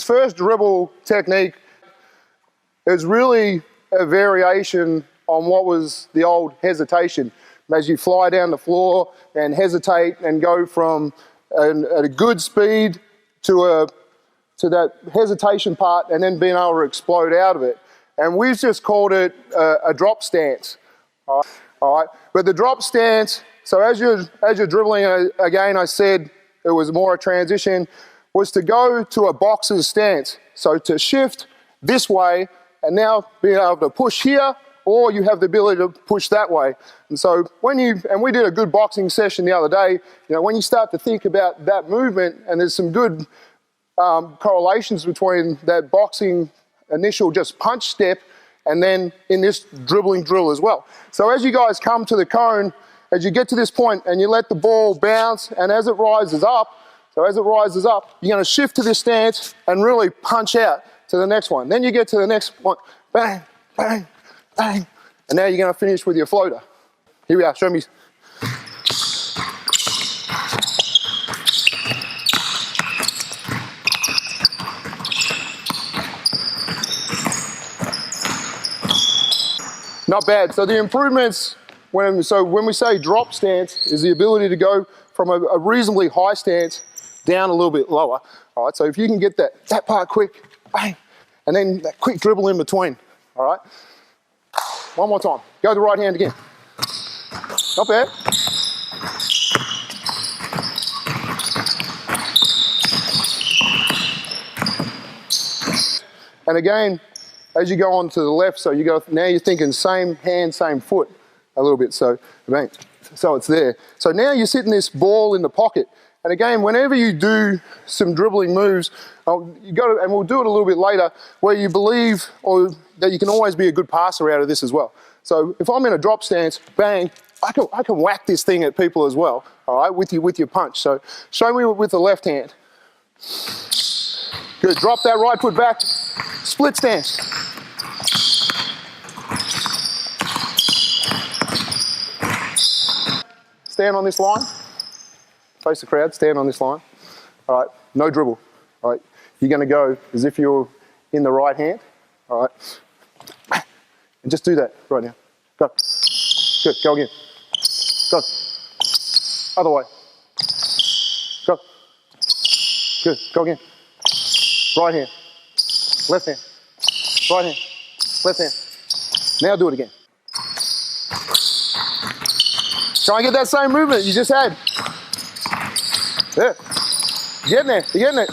first dribble technique is really a variation on what was the old hesitation. As you fly down the floor and hesitate and go from at a good speed to that hesitation part and then being able to explode out of it. And we've just called it a drop stance. All right. But the drop stance, so as you're dribbling, again, I said it was more a transition, was to go to a boxer's stance. So to shift this way and now being able to push here, or you have the ability to push that way. And so and we did a good boxing session the other day, when you start to think about that movement, and there's some good correlations between that boxing initial just punch step and then in this dribbling drill as well. So as you guys come to the cone, as you get to this point and you let the ball bounce, and as it rises up, you're going to shift to this stance and really punch out to the next one. Then you get to the next one, bang, bang, bang, and now you're going to finish with your floater. Here we are, show me. Not bad. So the improvements, when we say drop stance, is the ability to go from a reasonably high stance down a little bit lower. All right, so if you can get that part quick, bang, and then that quick dribble in between. All right, one more time. Go the right hand again. Not bad. And again, as you go on to the left, so now you're thinking same hand, same foot a little bit, so it's there. So now you're sitting this ball in the pocket. And again, whenever you do some dribbling moves, and we'll do it a little bit later, where you believe that you can always be a good passer out of this as well. So if I'm in a drop stance, bang, I can whack this thing at people as well, all right, with your punch. So show me with the left hand. Good, drop that right foot back, split stance. Stand on this line. Face the crowd, stand on this line. All right, no dribble. All right, you're going to go as if you're in the right hand. All right, and just do that right now. Go. Good, go again. Go. Other way. Go. Good, go again. Right hand. Left hand. Right hand. Left hand. Now do it again. Try and get that same movement you just had. Yeah. You're getting there. You're getting it.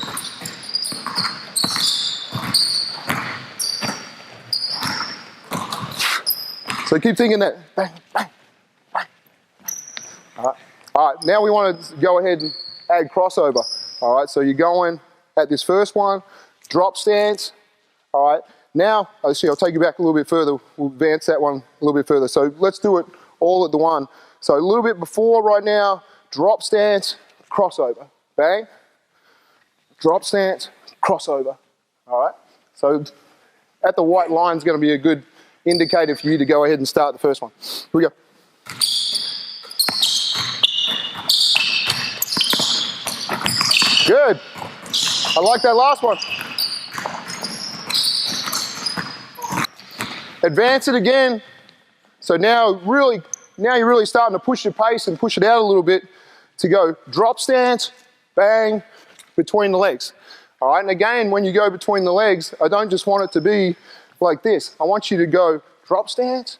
So keep thinking that. Bang, bang, bang. All right. All right. Now we want to go ahead and add crossover. All right. So you're going at this first one, drop stance. All right. Now, I'll take you back a little bit further. We'll advance that one a little bit further. So let's do it all at the one. So a little bit before right now, drop stance, crossover, bang, drop stance, crossover, all right? So at the white line is going to be a good indicator for you to go ahead and start the first one. Here we go. Good. I like that last one. Advance it again. So now you're really starting to push your pace and push it out a little bit to go drop stance, bang, between the legs. All right, and again, when you go between the legs, I don't just want it to be like this. I want you to go drop stance,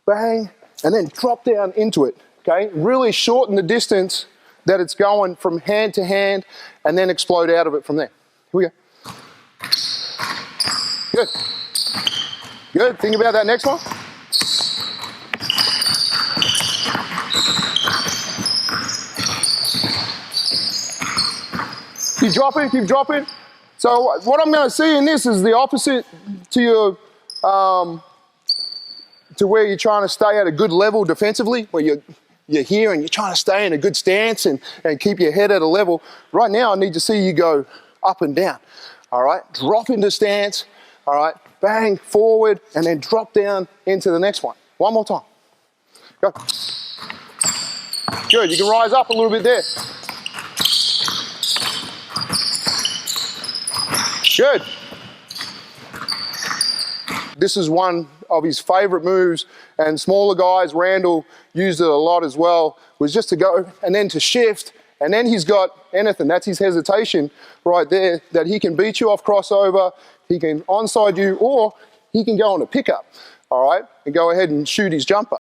bang, and then drop down into it, okay? Really shorten the distance that it's going from hand to hand and then explode out of it from there. Here we go. Good. Good, think about that next one. Keep dropping, keep dropping. So what I'm going to see in this is the opposite to your, to where you're trying to stay at a good level defensively, where you're here and you're trying to stay in a good stance and keep your head at a level. Right now I need to see you go up and down. All right, drop into stance. All right, bang, forward, and then drop down into the next one. One more time. Go. Good, you can rise up a little bit there. Good. This is one of his favorite moves, and smaller guys, Randall used it a lot as well, was just to go and then to shift, and then he's got anything. That's his hesitation right there, that he can beat you off crossover, he can onside you, or he can go on a pickup, all right, and go ahead and shoot his jumper.